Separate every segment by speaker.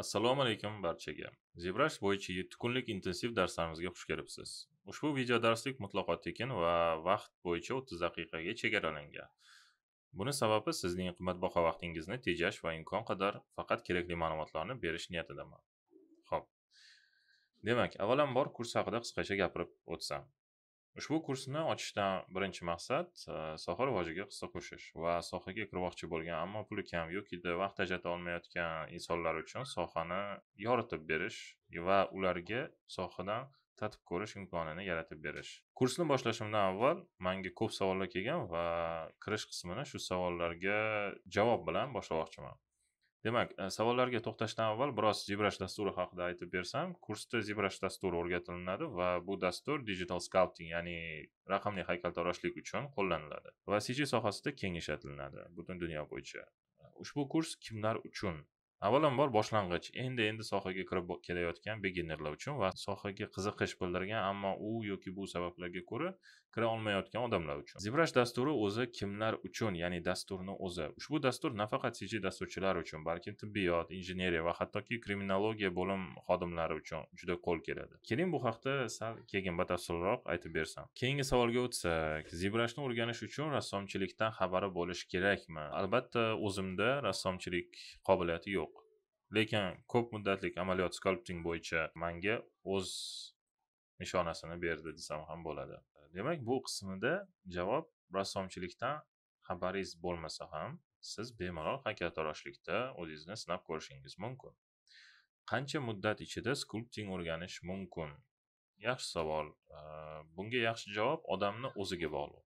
Speaker 1: Assalomu alaykum barchaga. ZBrush bo'yicha 7 kunlik intensiv darslarimizga xush kelibsiz. Ushbu video darslik mutlaqo tekin va vaqt bo'yicha 30 daqiqaga chegaralangan. Buni sababi sizning qimmatbaho vaqtingizni tejash va imkon qadar faqat kerakli ma'lumotlarni berish niyatidaman. Xo'p. Demak, avvalambor kurs haqida qisqacha gapirib o'tsam. Ushbu kursni ochishdan birinchi maqsad soha rivojiga hissa qo'shish va sohaga kirmoqchi bo'lgan, ammo puli kam yoki vaqt ajrata olmayotgan insonlar uchun sohani yoritib berish va ularga sohadan tatib ko'rish imkonini yaratib berish. Kursni boshlashimdan avval menga ko'p savollar kelgan va kirish qismini shu savollarga javob bilan boshlamoqchiman. Demak, savollarga to'xtashdan avval biroz ZBrush dasturi haqida aytib bersam, kursda ZBrush dasturi o'rgatiladi va bu dastur digital sculpting, ya'ni raqamli haykaltaroshlik uchun qo'llaniladi va CG sohasida keng ishlatiladi butun dunyo bo'yicha. Ushbu kurs kimlar uchun? Avvalambor boshlang'ich, endi sohaga kirib kelayotgan beginnerlar uchun va sohaga qiziqish bildirgan, ammo u yoki bu sabablarga ko'ra kira olmayotgan odamlar uchun. ZBrush dasturi o'zi kimlar uchun, ya'ni dasturni o'zi. Ushbu dastur nafaqat CG dasturchilari uchun, balki tibbiyot, injeneriya va hattoki kriminologiya bo'lim xodimlari uchun juda qo'l keladi. Keling bu haqda sal keyin batafsilroq aytib bersam. Keyingi savolga o'tsak, ZBrushni o'rganish uchun rassomchilikdan xabari bo'lish kerakmi? Albatta, o'zimda rassomchilik qobiliyati yo'q. Lekin ko'p muddatlik amaliyot sculpting bo'yicha menga o'z nishonasini berdi desam ham bo'ladi. Demak, bu qismida javob rassomchilikdan xabaringiz bo'lmasa ham, siz bemalol haykaltaroshlikda o'zingizni sinab ko'rishingiz mumkin. Qancha muddat ichida sculpting o'rganish mumkin? Yaxshi savol. Bunga yaxshi javob odamni o'ziga bog'liq.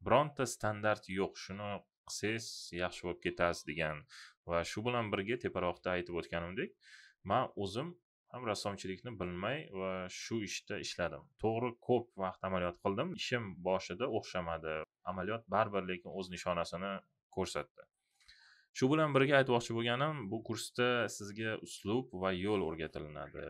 Speaker 1: Bironta standart yo'q, shuni qilsangiz yaxshi bo'lib ketasiz degan va shu bilan birga teparoqda aytib o'tganimdek, men o'zim ham rassomchilikni bilmay va shu ishda ishladim. To'g'ri, ko'p vaqt amaliyot qildim. Ishim boshida o'xshamadi. Amaliyot baribir lekin o'z nishonasini ko'rsatdi. Shu bilan birga aytmoqchi bo'lganim, bu kursda sizga uslub va yo'l o'rgatilinadi.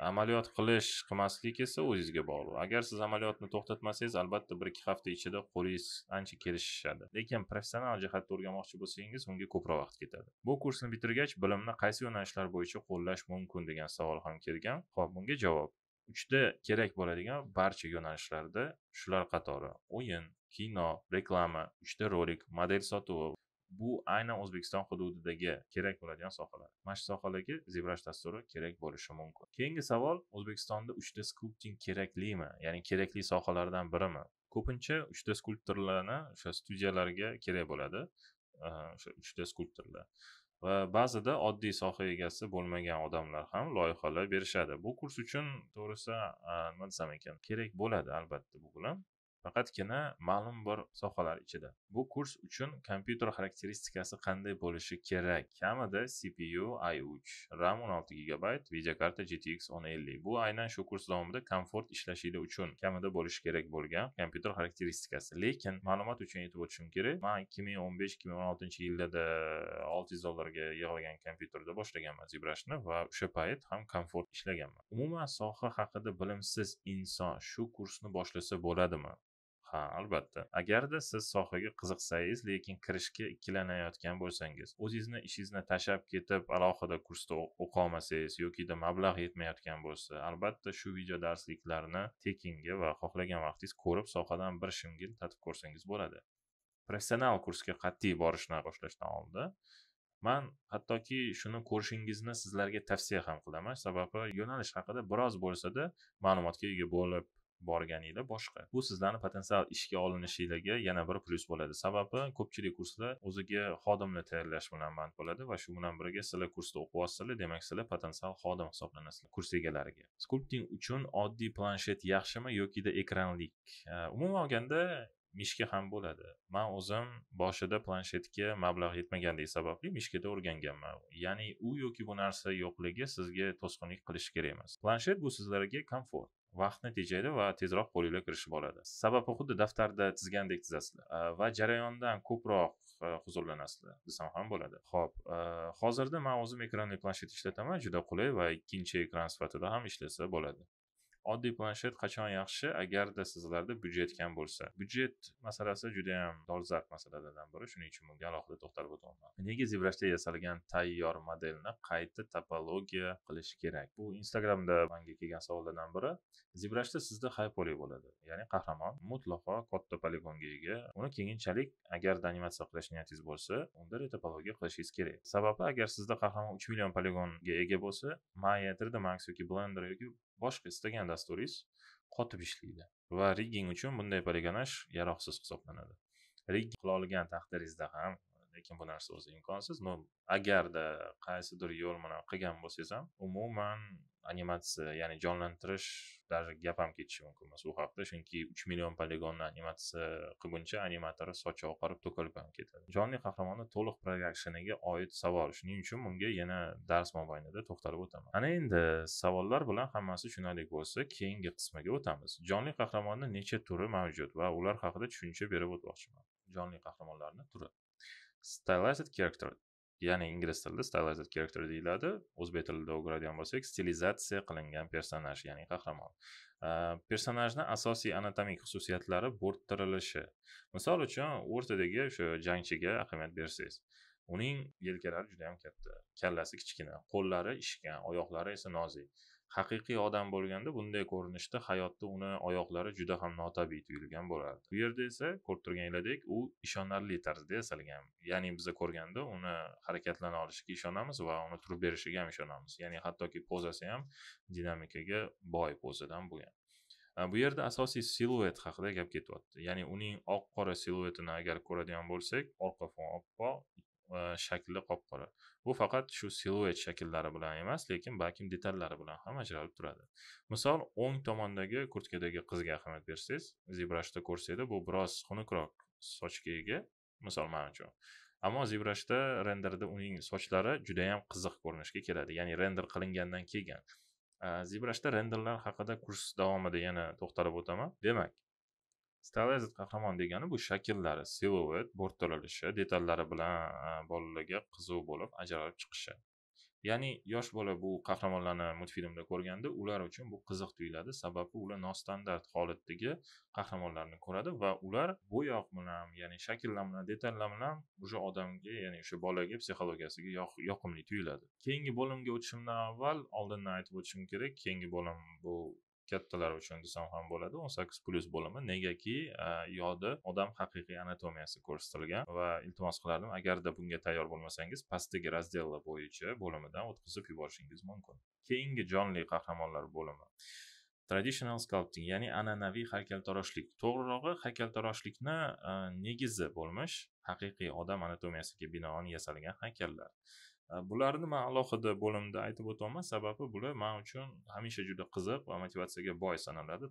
Speaker 1: Amaliyot qilmaslik esa o'zingizga bog'liq. Agar siz amaliyotni to'xtatmasangiz, albatta 1-2 hafta ichida qo'lingiz ancha kelishadi. Lekin professional jihatda o'rganmoqchi bo'lsangiz, unga ko'proq vaqt ketadi. Bu kursni bitirgach, bilimni qaysi yo'nalishlar bo'yicha qo'llash mumkin degan savol ham kelgan. Xo'p, bunga javob. Uchta kerak bo'ladigan barcha yo'nalishlarda shular qatori: o'yin, kino, reklama, uchta rolik, model sotuvi. Bu aynan O'zbekiston hududidagi kerak bo'ladigan sohalar. Mana shu sohalarga ZBrush dasturi kerak bo'lishi mumkin. Keyingi savol: O'zbekistonda 3D sculpting keraklimi? Ya'ni kerakli sohalardan birimi? Ko'pincha 3D skulptorlarni o'sha studiyalarga kerak bo'ladi. O'sha 3D skulptorlar. Va ba'zida oddiy soha egasi bo'lmagan odamlar ham loyihalar berishadi. Bu kurs uchun to'g'risi nima desam ekan, kerak bo'ladi albatta bu bilan. Faqatgina ma'lum bir sohalar ichida. Bu kurs uchun kompyuter xarakteristikasi qanday bo'lishi kerak? Kamida CPU i3, RAM 16 GB, videokarta GTX 1050. Bu aynan shu kurs davomida komfort ishlashingiz uchun kamida bo'lishi kerak bo'lgan kompyuter xarakteristikasi. Lekin ma'lumot uchun aytib o'tishim kerak, men 2015-2016-yillarda $600 ga yig'ilgan kompyuterda boshlaganman ZBrushni va o'sha payt ham komfort ishlaganman. Umuman soha haqida bilimsiz inson shu kursni boshlasa bo'ladimi? Ha, albatta. Agarda siz sohaga qiziqsangiz, lekin kirishga ikkilanayotgan bo'lsangiz, o'zingizni ishingizni tashlab ketib, alohida kursda o'qa olmasangiz yoki mablag' yetmayotgan bo'lsa, albatta shu video darsliklarni tekinga va xohlagan vaqtingiz ko'rib, sohadan bir shimgil tatib ko'rsangiz bo'ladi. Professional kursga qat'iy borishni boshlashdan oldin men hattoki shuni ko'rishingizni sizlarga tavsiya ham qilaman. Sababi yo'nalish haqida biroz bo'lsa-da ma'lumotga ega bo'lib borganinglar boshqa. Bu sizlarning potensial ishga olinishingizga yana bir plus bo'ladi. Sababi ko'pchilik kurslar o'ziga xodimni tayyorlash bilan band bo'ladi va shu bilan birga sizlar kursda o'qiyapsizlar, demak sizlar potensial xodim hisoblanasizlar kurs egalariga. Sculpting uchun oddiy planshet yaxshimi yoki ekranlik? Umuman olganda mishka ham bo'ladi. Men o'zim boshida planshetga mablag' yetmagandek sababli mishkada o'rganganman. Ya'ni u yoki bu narsa yo'qligi sizga to'sqinlik qilishi kerak emas. Planshet bu sizlarga komfort, vaqtni tejaydi va tezroq qo'lingizga kirishib oladi. Sababi xuddi daftarda chizgandek chizasizlar va jarayondan ko'proq huzurlanasizlar desam ham bo'ladi. Xo'p, hozirda men o'zim ekranli planshet ishlataman, juda qulay va ikkinchi ekran sifatida ham ishlasa bo'ladi. Oddiy planshet qachon yaxshi? Agarda sizlarda byudjet kam bo'lsa. Byudjet masalasi juda ham dolzarb masalalardan biri, shuning uchun bunga alohida to'xtalib o'taman. Nega ZBrushda yasalgan tayyor modelni qayta topologiya qilish kerak? Bu Instagramda menga kelgan savollardan biri. ZBrushda sizda hyperpoly bo'ladi, ya'ni qahramon mutlaqo katta poligonga ega. Uni keyinchalik agarda animatsiya qilish niyatingiz bo'lsa, unda retopologiya qilishingiz kerak. Sababi, agar sizda qahramon 3 million poligonga ega bo'lsa, Maya 3D Max yoki Blender yoki boshqa istagan dasturingiz qotib ishlaydi va rigging uchun bunday poligonash yaroqsiz hisoblanadi. Rigging qila olgan taqdiringizda ham, lekin bu narsa o'zi imkonsiz. Agarda qaysidir yo'l bilan qilgan bo'lsangiz ham, umuman animatsiya, ya'ni jonlantirish даже gap ham ketishi mumkin emas u haqda, chunki 3 million poligonni animatsiya qilguncha animatori sochi oqarib to'kilib ham ketadi. Jonli qahramonni to'liq produksioniga oid savol, shuning uchun bunga yana dars mobaynida to'xtalib o'taman. Ana endi savollar bilan hammasi tushunarli bo'lsa, keyingi qismiga o'tamiz. Jonli qahramonni necha turi mavjud va ular haqida tushuncha berib o'tmoqchiman. Jonli qahramonlarning turi. Stylized character, ya'ni ingliz tilida stylized character deyiladi. O'zbek tilida o'giradigan bo'lsak, stilizatsiya qilingan personaj, ya'ni qahramon. Personajning asosiy anatomik xususiyatlari bo'rttirilishi. Misol uchun, o'rtadagi o'sha jangchiga ahamiyat bersangiz, uning yelkalari juda ham katta, kallasi kichkina, qo'llari ishkan, oyoqlari esa nozik. Haqiqiy odam bo'lganda bunday ko'rinishda hayotda uni oyoqlari juda ham notabiiy tuyulgan bo'lardi. Bu yerda esa ko'rib turganingizdek, u ishonarli tarzda yasalgan. Ya'ni biz ko'rganda uni harakatlana olishiga ishonamiz va uni turib berishiga ham ishonamiz. Ya'ni hattoki pozasi ham dinamikaga boy pozadan bo'lgan. Bu yerda asosiy siluet haqida gap ketyapti. Ya'ni uning oq-qora siluetini agar ko'radigan bo'lsak, orqa fon oppoq, shakli qop-qora. Bu faqat shu siluet shakllari bilan emas, lekin balkim detallari bilan ham ajralib turadi. Misol, o'ng tomondagi kurtkadagi qizga ahamiyat bersangiz, ZBrushda ko'rsanglar, bu biroz xunukroq sochga ega, misol men uchun. Ammo ZBrushda renderda uning sochlari juda ham qiziq ko'rinishga keladi, ya'ni render qilingandan keyin. ZBrushda renderlar haqida kurs davomida yana to'xtalib o'taman. Demak, stylized qahramon degani bu shakllari, siluet, bo'rttirilishi, detallari bilan bolalarga qiziq bo'lib ajralib chiqishi. Ya'ni yosh bola bu qahramonlarni multfilmda ko'rganda ular uchun bu qiziq tuyuladi, sababi ular nostandart holatdagi qahramonlarni ko'radi va ular bo'yoq bilan, ya'ni shakllar bilan, detallar bilan o'sha odamga, ya'ni o'sha bolaga psixologiyasiga yoqimli tuyuladi. Keyingi bo'limga o'tishimdan avval oldindan aytib o'tishim kerak, keyingi bo'lim bu kattalar uchun desam ham bo'ladi, 18+ bo'limi, negaki yoda odam haqiqiy anatomiyasi ko'rsatilgan va iltimos qilardim, agarda bunga tayyor bo'lmasangiz, pastdagi razdellar bo'yicha bo'limidan o'tkazib yuborishingiz mumkin. Keyingi jonli qahramonlar bo'limi. Traditional sculpting, ya'ni an'anaviy haykaltaroshlik. To'g'rirog'i, haykaltaroshlikni negizi bo'lmish haqiqiy odam anatomiyasiga binoan yasalgan haykallar. Bularni men alohida bo'limda aytib o'taman, sababi bular men uchun hamisha juda qiziq va motivatsiyaga boy sanaladi.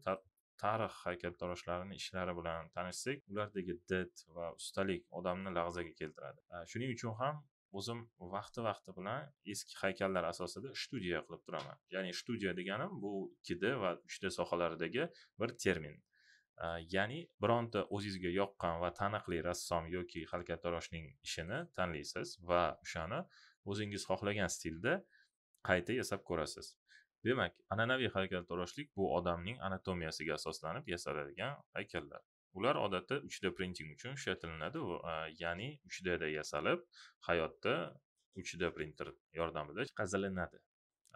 Speaker 1: Tarix haykaltaroshlarining ishlari bilan tanishsak, ulardagi did va ustalik odamni lahzaga keltiradi. Shuning uchun ham o'zim vaqti bilan eski haykallar asosida studiya qilib turaman. Ya'ni studiya deganim bu 2D va 3D sohalaridagi bir termin. Ya'ni bironta o'zingizga yoqqan va taniqli rassom yoki haykaltaroshning ishini tanlaysiz va o'shani o'zingiz xohlagan stilda qayta yasab ko'rasiz. Demak, an'anaviy haykaltaroshlik bu odamning anatomiyasiga asoslanib yasaladigan haykallar. Ular odatda 3D printing uchun ishlatiladi, ya'ni 3D da yasalib, hayotda 3D printer yordamida qazilinadi.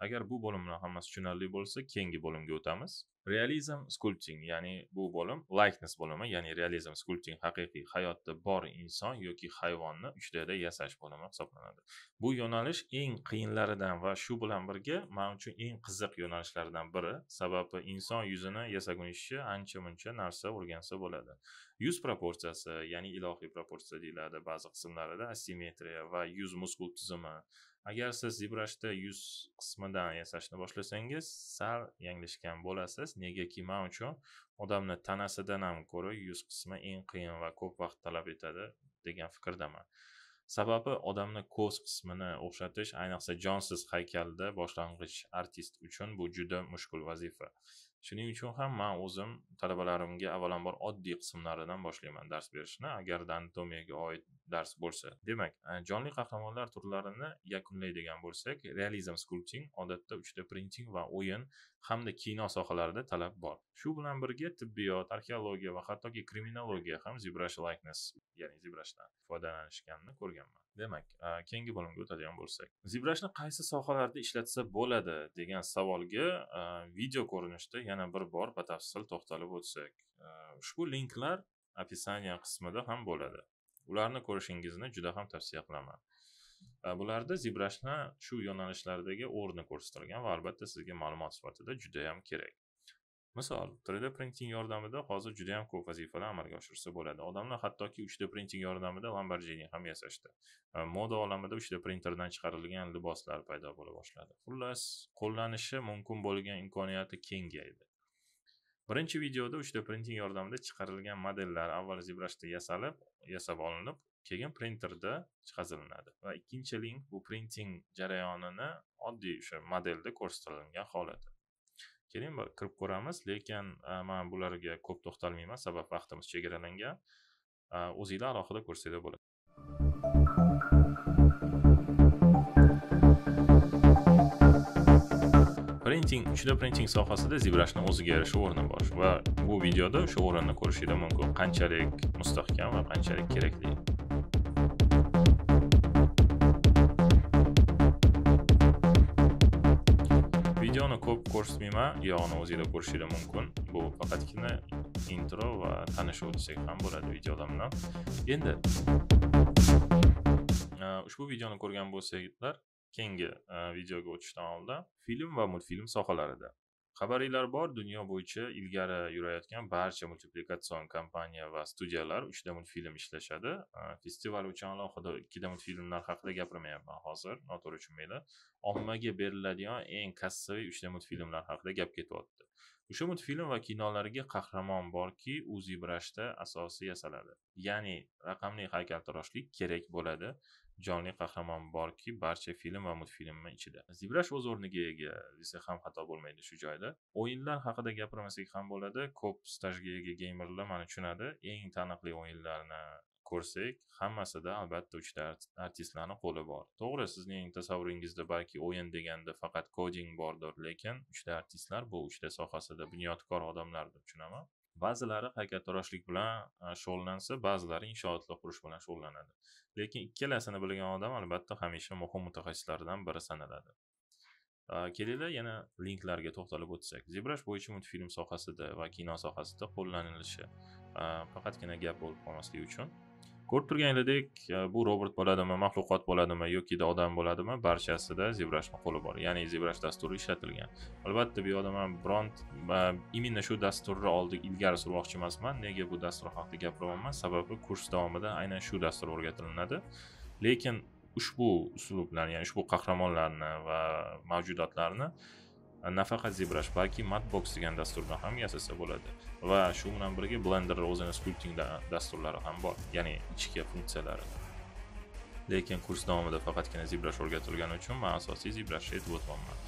Speaker 1: Agar bu bo'limlar hammasi tushunarli bo'lsa, keyingi bo'limga o'tamiz. Realism sculpting, ya'ni bu bo'lim likeness bo'limi, ya'ni realism sculpting haqiqiy hayotda bor inson yoki hayvonni 3D da yasash bo'limi hisoblanadi. Bu yo'nalish eng qiyinlaridan va shu bilan birga men uchun eng qiziq yo'nalishlardan biri, sababi inson yuzini yasaguncha ancha-muncha narsa o'rgansa bo'ladi. Yuz proporsiyasi, ya'ni ilohiy proporsiya deyiladi ba'zi qismlarida, asimetriya va yuz muskul tizimi. Agar siz ZBrushda yuz qismidan yasashni boshlasangiz, sal yanglishgan bo'lasiz, negaki men uchun odamni tanasidan ham ko'ra yuz qismi eng qiyin va ko'p vaqt talab etadi degan fikrdaman. Sababi odamni ko'z qismini o'xshatish, ayniqsa jonsiz haykalda boshlang'ich artist uchun bu juda mushkul vazifa. Shuning uchun ham men o'zim talabalarimga avvalambor oddiy qismlaridan boshlayman dars berishni, agar anatomiyaga oid dars bo'lsa. Demak, jonli qahramonlar turlarini yakunlaydigan bo'lsak, realism sculpting odatda 3D printing va o'yin hamda kino sohalarida talab bor. Shu bilan birga tibbiyot, arxeologiya va hattoki kriminologiya ham ZBrush likeness, ya'ni ZBrushdan foydalanishganini ko'rganman. Demak, keyingi bo'limga o'tadigan bo'lsak, ZBrushni qaysi sohalarda ishlatsa bo'ladi degan savolga video ko'rinishda yana bir bor batafsil to'xtalib o'tsak, ushbu linklar описание qismida ham bo'ladi. Ularni ko'rishingizni juda ham tavsiya qilaman. Bularda ZBrushni shu yo'nalishlardagi o'rni ko'rsatilgan va albatta sizga ma'lumot sifatida juda ham kerak. Misol, 3D printing yordamida hozir juda ham ko'p vazifalar amalga oshirsa bo'ladi. Odamlar hattoki 3D printing yordamida Lamborghini ham yasashdi. Moda olamida 3D printerdan chiqarilgan liboslar paydo bo'la boshladi. Xullas, qo'llanishi mumkin bo'lgan imkoniyati kengaydi. Birinchi videoda 3D printing yordamida chiqarilgan modellar avval ZBrushda yasab olinib, keyin printerda chiqazilinadi. Va ikkinchi link bu printing jarayonini oddiy o'sha modelda ko'rsatilgan holati. Keling kirib ko'ramiz, lekin men bularga ko'p to'xtalmayman, sabab vaqtimiz chegaralangan. O'zingizlar alohida ko'rsanglar bo'ladi. Printing, 3D printing sohasida ZBrushning o'ziga yarasha o'rni bor va bu videoda o'sha o'rinni ko'rishingiz mumkin, qanchalik mustahkam va qanchalik kerakli. Videoni ko'p ko'rsatmayman, yog'ini o'zingizlar ko'rishingiz mumkin. Bu faqatgina intro va tanishuv desak ham bo'ladi videolar bilan. Endi ushbu videoni ko'rgan bo'lsangizlar, keyingi videoga o'tishdan oldin film va multfilm sohalarida xabaringlar bor, dunyo bo'yicha ilgari yurayotgan barcha multiplikatsion kompaniya va studiyalar 3D multfilm ishlashadi. Festival uchun alohida 2D multfilmlar haqida gapirmayapman hozir, noto'g'ri tushunmanglar. Ommaga beriladigan eng kassaviy 3D multfilmlar haqida gap ketyapti. O'sha multfilm va kinolarga qahramon borki, u ZBrushda asosiy yasaladi. Ya'ni raqamli haykaltaroshlik kerak bo'ladi. Jonli qahramon borki, barcha film va multfilmning ichida. ZBrush o'z o'rniga ega, desa ham xato bo'lmaydi shu joyda. O'yinlar haqida gapirmasak ham bo'ladi. Ko'p stajga ega gamerlar meni tushunadi. Eng taniqli o'yinlarni ko'rsak, hammasida albatta 3 ta artistlarning qo'li bor. To'g'ri, sizning tasavvuringizda balki o'yin deganda faqat koding bordir, lekin 3 ta artistlar bu 3 ta sohasida bunyodkor odamlar deb tushunaman. Ba'zilari haykaltaroshlik bilan shug'ullansa, ba'zilari inshootlar qurish bilan shug'ullanadi. Lekin ikkalasini bilgan odam albatta hamisha muhim mutaxassislardan biri sanaladi. Kelinglar yana linklarga to'xtalib o'tsak. ZBrush bo'yicha multfilm sohasida va kino sohasida qo'llanilishi faqatgina gap bo'lib qolmasligi uchun ko'rib turganingizdek, bu robot bo'ladimi, maxluqot bo'ladimi yoki odam bo'ladimi, barchasida ZBrushning qo'li bor. Ya'ni ZBrush dasturi ishlatilgan. Albatta bu yoqda men imенно shu dasturni ilgari surmoqchi emasman. Nega bu dastur haqida gapiryapman? Sababi kurs davomida aynan shu dastur o'rgatiladi. Lekin ushbu uslublarni, ya'ni ushbu qahramonlarni va mavjudotlarni nafaqat ZBrush, balki Matbox degan dasturdan ham yasasa bo'ladi. Va shu bilan birga Blender o'zini sculpting dasturlari ham bor, ya'ni ichki funksiyalari. Lekin kurs davomida faqatgina ZBrush o'rgatilgani uchun men asosiy ZBrush aytib o'tmoqman.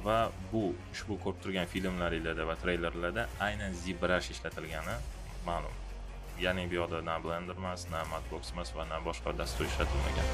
Speaker 1: Va bu ushbu ko'rib turgan filmlaringizda va treylerlarda aynan ZBrush ishlatilgani ma'lum. Ya'ni bu yoqda na Blender emas, na Matbox emas va na boshqa dastur ishlatilmagan.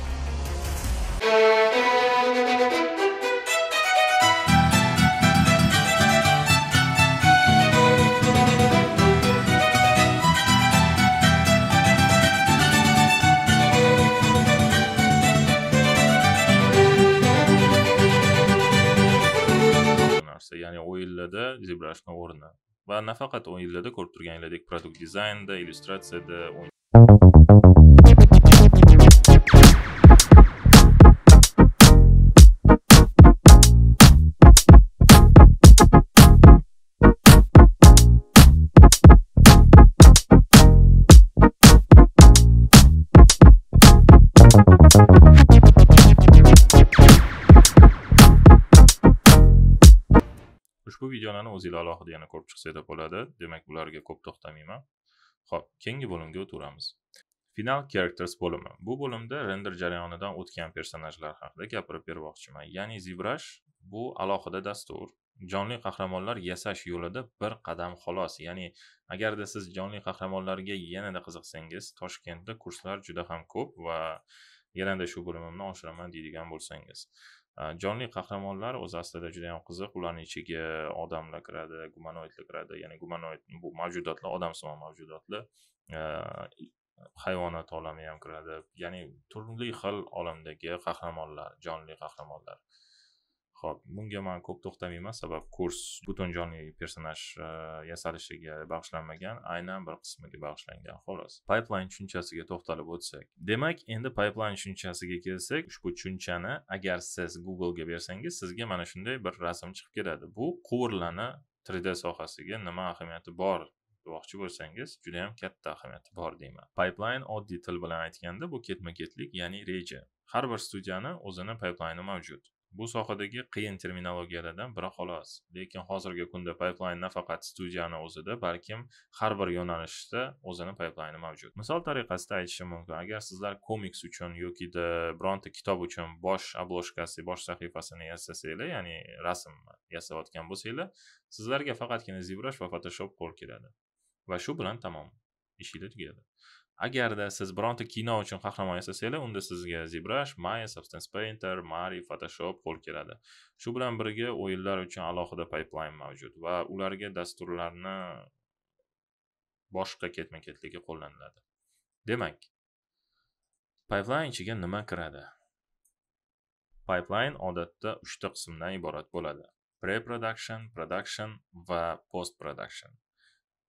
Speaker 1: Ya'ni o'yinlarda ZBrushning o'rni va nafaqat o'yinlarda ko'rib turganingizdek produkt dizaynda, illyustratsiyada ushbu videolarni o'zingizlar alohida yana ko'rib chiqsanglar bo'ladi. Demak, bularga ko'p to'xtamayman. Xo'p, keyingi bo'limga o'tamiz. Final Characters bo'limi. Bu bo'limda render jarayonidan o'tgan personajlar haqida gapirib bermoqchiman. Ya'ni ZBrush bu alohida dastur. Jonli qahramonlar yasash yo'lida bir qadam xolos. Ya'ni agarda siz jonli qahramonlarga yanada qiziqsangiz, Toshkentda kurslar juda ham ko'p va yanada shu bo'limimni oshiraman deydigan bo'lsangiz, Jonli qahramonlar o'zi aslida juda ham qiziq. Ularning ichiga odamlar kiradi, gumanoidlar kiradi. Ya'ni gumanoid bu mavjudotlar, odamsimon mavjudotlar. Hayvonot olami ham kiradi. Ya'ni turli xil olamdagi qahramonlar, jonli qahramonlar. Xo'p, bunga men ko'p to'xtamayman, sabab kurs butun jonli personaj yasalishiga bag'ishlanmagan, aynan bir qismiga bag'ishlangan xolos. Pipeline tushunchasiga to'xtalib o'tsak. Demak, endi pipeline tushunchasiga kelsak, ushbu tushunchani agar siz Google ga bersangiz, sizga mana shunday bir rasm chiqib keladi. Bu quvurlarni 3D sohasiga nima ahamiyati bor demoqchi bo'lsangiz, juda ham katta ahamiyati bor deyman. Pipeline oddiy til bilan aytganda bu ketma-ketlik, ya'ni reja. Har bir studiyani o'zini pipeline'i mavjud. Bu sohadagi qiyin terminologiyalardan biri xolos. Lekin hozirgi kunda pipeline nafaqat studiyani o'zida, balkim har bir yo'nalishda o'zini pipeline'i mavjud. Misol tariqasida aytishim mumkin, agar sizlar komiks uchun yoki bironta kitob uchun bosh obloshkasi, bosh sahifasini yasasanglar, ya'ni rasm yasayotgan bo'lsanglar, sizlarga faqatgina ZBrush va Photoshop qo'l keladi. Va shu bilan tamom, ishinglar tugadi. Agarda siz bironta kino uchun qahramon yasasanglar, unda sizga ZBrush, Maya, Substance Painter, Mari, Photoshop qo'l keladi. Shu bilan birga o'yinlar uchun alohida pipeline mavjud va ularga dasturlarni boshqa ketma-ketligi qo'llaniladi. Demak, pipeline ichiga nima kiradi? Pipeline odatda 3 ta qismdan iborat bo'ladi: pre-production, production va post-production.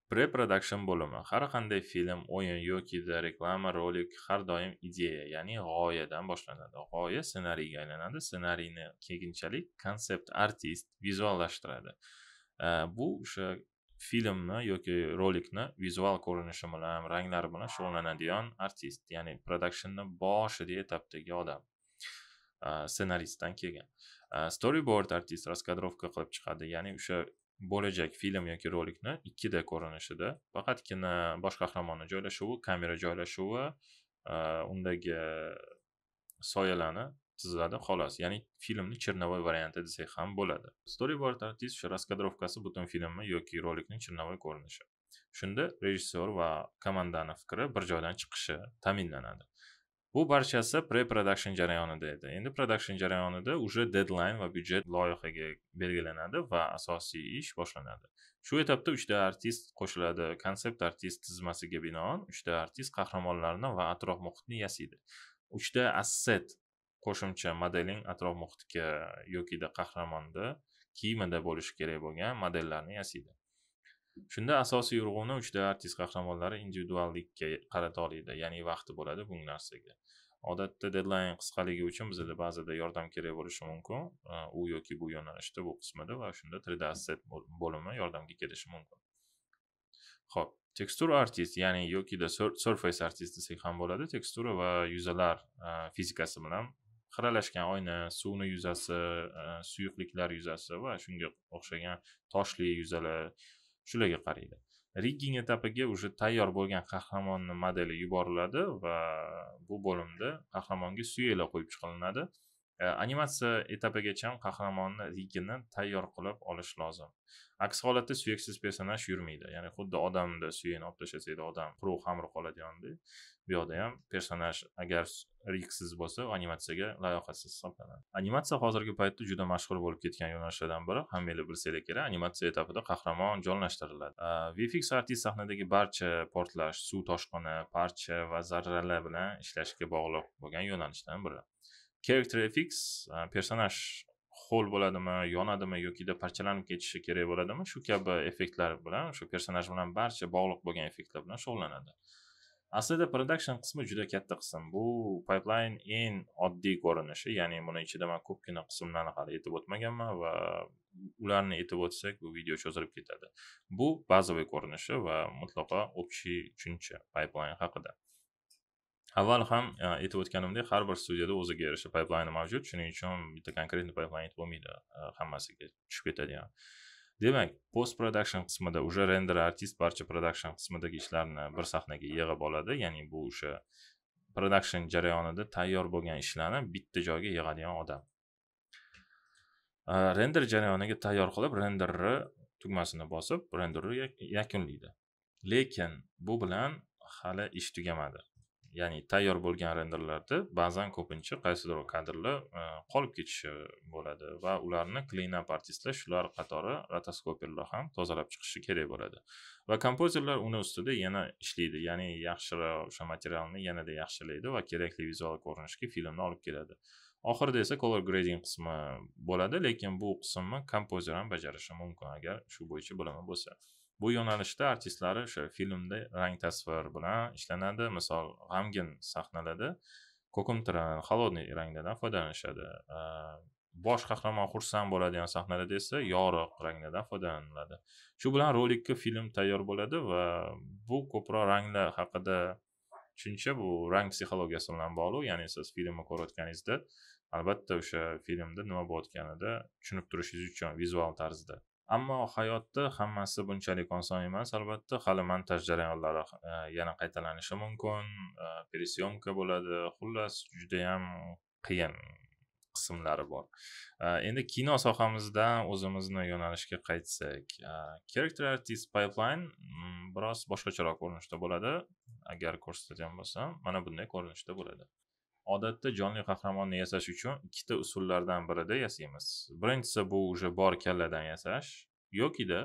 Speaker 1: Pre-production bo'limi har qanday film, o'yin yoki reklama, rolik har doim ideya, ya'ni g'oyadan boshlanadi. G'oya ssenariyga aylanadi. Ssenariyni keyinchalik konsept artist vizuallashtiradi. Bu o'sha filmni yoki rolikni vizual ko'rinishi bilan, ranglari bilan shug'ullanadigan artist, ya'ni productionni boshida etapdagi odam. Ssenaristdan kelgan. Storyboard artist raskadrovka qilib chiqadi, ya'ni o'sha bo'lajak film yoki rolikni 2D ko'rinishida faqatgina bosh qahramonni joylashuvi, kamera joylashuvi, undagi soyalarni chizadi xolos. Ya'ni filmni chernovoy varianti desak ham bo'ladi. Storyboard artist o'sha raskadrovkasi butun filmni yoki rolikning chernovoy ko'rinishi. Shunda rejissyor va komandani fikri bir joydan chiqishi ta'minlanadi. Bu barchasi pre-production jarayonida edi. Endi production jarayonida уже deadline va byudjet loyihaga belgilanadi va asosiy ish boshlanadi. Shu etapda 3 ta artist qo'shiladi. Konsept artist tizmasiga binoan 3 ta artist qahramonlarni va atrof muhitni yasaydi. 3 ta asset qo'shimcha modeling atrof muhitga yoki qahramonni kiyimida bo'lishi kerak bo'lgan modellarni yasaydi. Shunda asosiy urg'uni 3 ta artist qahramonlari individuallikka qarata oladi, ya'ni vaqti bo'ladi bu narsaga. Odatda deadline qisqaligi uchun bizda ba'zida yordam kerak bo'lishi mumkin, u yoki bu yo'nalishda, bu qismida, va shunda 3D asset bo'limi yordamga kelishi mumkin. Xo'p, tekstura artist, ya'ni yoki surface artist desak ham bo'ladi. Tekstura va yuzalar fizikasi bilan xiralashgan oyna, suvni yuzasi, suyuqliklar yuzasi va shunga o'xshagan toshli yuzalar, shularga qaraydi. Rigging etapiga уже tayyor bo'lgan qahramonni modeli yuboriladi va bu bo'limda qahramonga suyaklar qo'yib chiqilinadi. Animatsiya etapigacha qahramonni riggini tayyor qilib olish lozim. Aks holatda suyaksiz personaj yurmaydi. Ya'ni xuddi odamda suyakni olib tashlasanglar odam quruq xamir qoladigandek, bu yoqda ham personaj agar rigsiz bo'lsa, animatsiyaga layoqatsiz hisoblanadi. Animatsiya hozirgi paytda juda mashhur bo'lib ketgan yo'nalishlardan biri. Hammanglar bilsanglar kerak, animatsiya etapida qahramon jonlashtiriladi. VFX artist sahnadagi barcha portlash, suv toshqini, parcha va zarralar bilan ishlashga bog'liq bo'lgan yo'nalishdan biri. Character FX personaj ho'l bo'ladimi, yonadimi yoki parchalanib ketishi kerak bo'ladimi, shu kabi effektlar bilan, shu personaj bilan barcha bog'liq bo'lgan effektlar bilan shug'ullanadi. Aslida production qismi juda katta qism. Bu pipeline eng oddiy ko'rinishi, ya'ni buni ichida men ko'pgina qismlarni hali aytib o'tmaganman va ularni aytib o'tsak bu video cho'zilib ketadi. Bu bazaviy ko'rinishi va mutlaqo общий tushuncha pipeline haqida. Avval ham aytib o'tganimdek, har bir studiyada o'ziga yarasha pipeline mavjud. Shuning uchun bitta konkretni pipeline aytib bo'lmaydi, hammasiga tushib ketadigan. Demak, post production qismida уже render artist barcha production qismidagi ishlarni bir sahnaga yig'ib oladi. Ya'ni bu o'sha production jarayonida tayyor bo'lgan ishlarni bitta joyga yig'adigan odam. Render jarayoniga tayyor qilib, renderni tugmasini bosib, renderni yakunlaydi. Lekin bu bilan hali ish tugamadi. ya'ni tayyor bo'lgan renderlarda ba'zan ko'pincha qaysidir kadrlar qolib ketishi bo'ladi va ularni clean up artistlar shular qatori rotoskoperlar ham tozalab chiqishi kerak bo'ladi va kompozerlar uni ustida yana ishlaydi, ya'ni yaxshiroq o'sha materialni yanada yaxshilaydi va kerakli vizual ko'rinishga filmni olib keladi. Oxirida esa color grading qismi bo'ladi, lekin bu qismni kompozer ham bajarishi mumkin agar shu bo'yicha bilimi bo'lsa. Bu yo'nalishda artistlar o'sha filmda rang tasvir bilan ishlanadi. Misol, g'amgin sahnalarda ko'kimtiran, холодный ranglardan foydalanishadi. Bosh qahramon xursand bo'ladigan sahnalarda esa yorug' ranglardan foydalaniladi. Shu bilan rolikka film tayyor bo'ladi va bu ko'proq ranglar haqida tushuncha, bu rang psixologiyasi bilan bog'liq. Ya'ni siz filmni ko'rayotganingizda albatta o'sha filmda nima bo'layotganida tushunib turishingiz uchun vizual tarzda. Ammo hayotda hammasi bunchalik oson emas. Albatta, hali montaj jarayonlari yana qaytalanishi mumkin, peresyomka bo'ladi. Xullas, juda ham qiyin qismlari bor. Endi kino sohamizdan o'zimizni yo'nalishga qaytsak, character artist pipeline biroz boshqacharoq ko'rinishda bo'ladi. Agar ko'rsatadigan bo'lsam, mana bunday ko'rinishda bo'ladi. Odatda jonli qahramonni yasash uchun ikkita usullardan birida yasaymiz. Birinchisi bu уже bor kalladan yasash yokida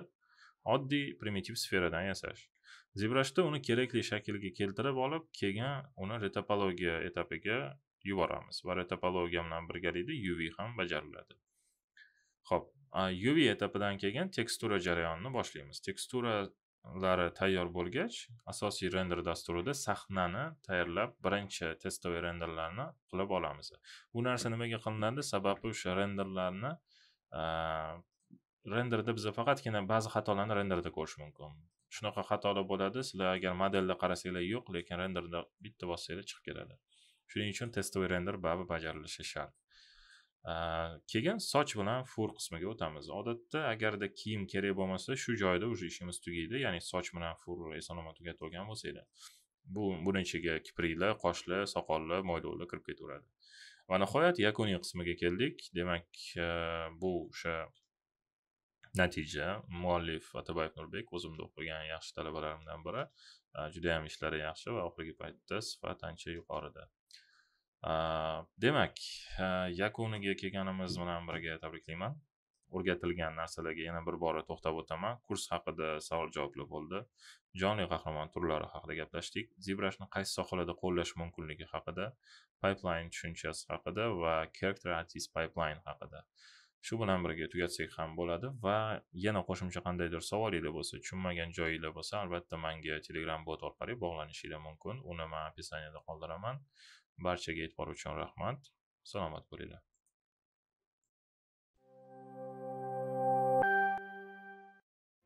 Speaker 1: oddiy primitiv sferadan yasash. ZBrushda uni kerakli shaklga keltirib olib, keyin uni retopologiya etapiga yuboramiz va retopologiya bilan birgalikda UV ham bajariladi. Xo'p, UV etapidan keyin tekstura jarayonini boshlaymiz. Teksturalari tayyor bo'lgach, asosiy render dasturida sahnani tayyorlab, birinchi testoviy renderlarni qilib olamiz. Bu narsa nimaga qilinadi? Sababi o'sha renderlarni renderda biz faqatgina ba'zi xatolarni renderda ko'rish mumkin. Shunaqa xatolar bo'ladi. Sizlar agar modelda qarasanglar yo'q, lekin renderda bitta bossanglar chiqib keladi. Shuning uchun testoviy render baribir bajarilishi shart. Keyin soch bilan fur qismiga o'tamiz. Odatda agarda kiyim kerak bo'lmasa, shu joyda o'sha ishimiz tugaydi, ya'ni soch bilan fur eson-omon tugatib olgan bo'lsanglar. Buni ichiga kipriklar, qoshlar, soqollar, mo'ylovlar kirib ketaveradi. Va nihoyat yakuniy qismiga keldik. Demak, bu o'sha natija. Muallif Atabayev Nurbek o'zimda o'qigan yaxshi talabalarimdan biri. Juda ham ishlari yaxshi va oxirgi paytda sifat ancha yuqorida. Demak, yakuniga kelganimiz bilan birga tabriklayman. O'rgatilgan narsalarga yana bir bora to'xtab o'taman. Kurs haqida savol-javoblar bo'ldi. Jonli qahramon turlari haqida gaplashdik. ZBrushni qaysi sohalarda qo'llash mumkinligi haqida, pipeline tushunchasi haqida va character artist pipeline haqida. Shu bilan birga tugatsak ham bo'ladi va yana qo'shimcha qandaydir savolinglar bo'lsa, tushunmagan joyinglar bo'lsa, albatta menga Telegram bot orqali bog'lanishinglar mumkin. Uni men opisaniyada qoldiraman. Barchaga e'tibor uchun rahmat. Salomat bo'linglar.